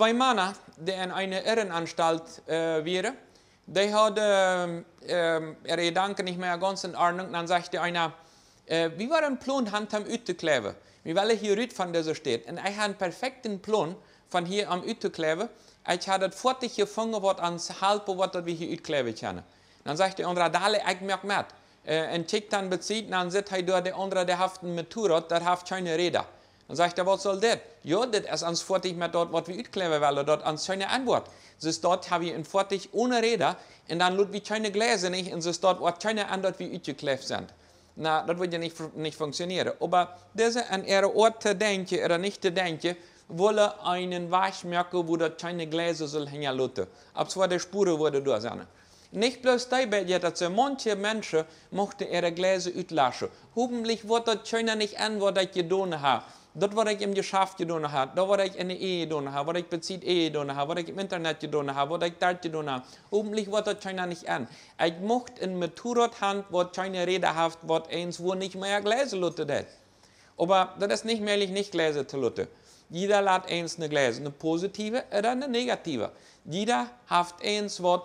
zwei Männer, die in einer Irrenanstalt waren, die hatten ihre Gedanken nicht mehr ganz in Ordnung. Dann sagte einer, wie war ein Plan, Hand am Utekleven? Wir wollen hier rüt von dieser Stadt. Und ich habe einen perfekten Plan von hier am Utekleven. Ich habe das fertig gefangen, was ans Halbe, was wir hier Utekleven kennen. Dann sagt der andere, ich merke mit. Und Tick dann bezieht, dann sitzt er da, der andere, der hat ein Motorrad, der hat keine Räder. Dann sagt er, was soll das? Ja, das ist ans fertig mit dort, was wir utkleven wollen, dort ans keine Antwort. Dus dort habe ich ein fertig ohne Räder, und dann lut wir keine Gläser nicht, und dort, was keine Antwort wie utgeklebt sind. Na, das wird ja nicht funktionieren. Aber diese an ihre Ort zu denken oder nicht zu denken, wollen einen Weg merken, wo dort keine Gläser soll hängen lassen. Ab zwar die Spuren wurde da sein. Nicht bloß dabei, dass manche Menschen mochten ihre Gläser auslassen. Hoffentlich wird das keiner nicht an, was ich getan habe. Das, was ich im Geschäft getan habe, das, was ich in der Ehe getan habe, was ich bezieht Ehe getan habe, was ich im Internet getan habe, was ich dort getan habe. Hoffentlich wird das keiner nicht an. Ich mochte ein Motorrad haben, was keine Räder hat, was eins, wo nicht mehr Gläser lassen hat. Aber das ist nicht möglich, nicht Gläser zu lassen. Jeder hat eins eine Gläser, eine positive oder eine negative. Jeder hat eins, was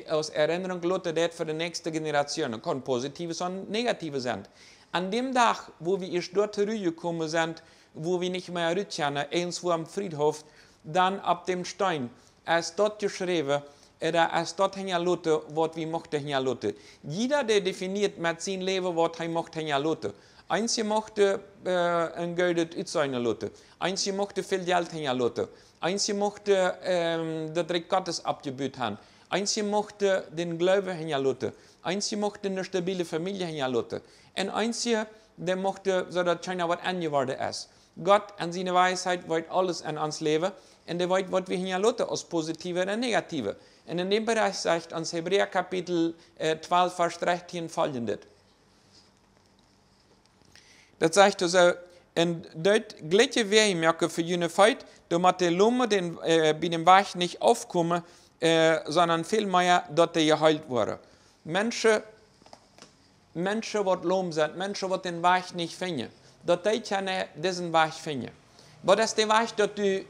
aus Erinnerung gelassen wird für die nächste Generation. Das kann positive und negative sein. An dem Tag, wo wir dort zurückgekommen sind, wo wir nicht mehr rückkehren, eins wo am Friedhof, dann ab dem Stein, ist dort geschrieben, oder ist dort hängen lassen, was wir mochten hängen lassen. Jeder, der definiert mit seinem Leben, was er mochte hängen lassen. Einige mochte ein Geld auszahlen lassen. Einige mochte viel Geld hängen lassen. Einige mochte das Recht Gottes abgebüht haben. Einige mochte den Glauben hängen lassen. Einige mochte eine stabile Familie hängen lassen. Und einige, der mochte, so dass keiner was angeworden ist. Gott an seine Weisheit wollte alles in uns leben. Und er wollte, was wir hängen lassen, aus positive oder negative. Und in dem Bereich sagt uns Hebräer Kapitel 12, Vers 13 folgendes. Das sagt also, und dort gleiche Wehmerke für jene Zeit, damit die Lumme bei dem Weg nicht aufkommen, sondern vielmehr, dass die geheilt wurde. Menschen, die lohm sind, Menschen, die den Weg nicht finden, dass die diesen Weg finden. Was ist der Weg, dass du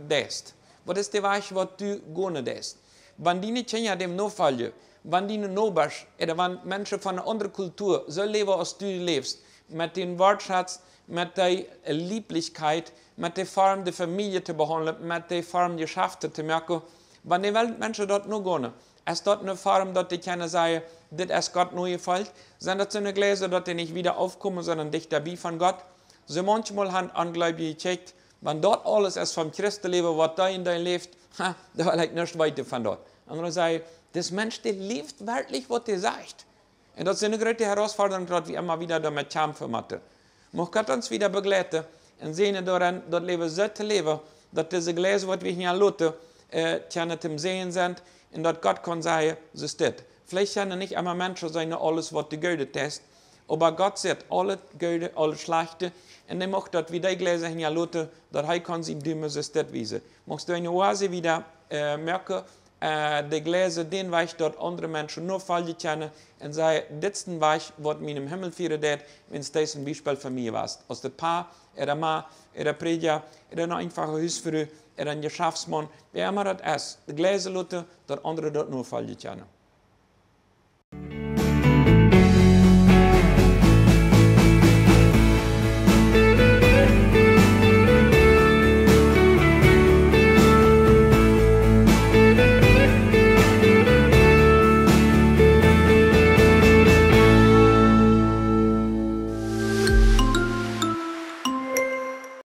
denkst? Was ist der Weg, was du gerne denkst? Wenn die nicht dem nachfolgen, wenn die nicht bist, oder wenn Menschen von einer anderen Kultur so leben, als du lebst, mit dem Wortschatz, mit der Lieblichkeit, mit der Form der Familie zu behandeln, mit der Form der Geschäfte zu merken, wenn die Menschen dort nur gehen, ist dort eine Form, dass die können sagen, das ist Gott nur gefällt, sind das so eine Gläser, dass die nicht wieder aufkommen, sondern dicht dabei von Gott. So manchmal haben Angläubige gecheckt, wenn dort alles ist vom Christenleben, was da in dein lebt, da will ich nicht weiter von dort. Andere sagen, das Mensch, der lebt wirklich, was er sagt. Und das ist eine große Herausforderung, dass wir immer wieder damit kämpfen müssen. Muss Gott uns wieder begleiten und sehen daran, dass wir so zu leben, dass diese Gläser, die wir hier lassen, können zum Sehen sind und dass Gott kann sagen, so ist das. Vielleicht können nicht immer Menschen sein, alles, was die Gute ist, aber Gott sagt, alle Gute, alle Schlechte, und er macht, dass wir die Gläser hier lassen, dass er kann sie dümmer, so ist das wiesen. Machst du eine Oase wieder merken, die Gläser, den Weg, dort andere Menschen nur fallen können und sagen, das ist ein Weg, was mir im Himmel führen wird, wenn es das ein Beispiel für mich war. Als der Paar, der Mann, der Prediger, der eine einfache Hausfrau, der ein Geschäftsmann, wer immer das ist, die Gläser lassen, dass andere dort nur fallen können.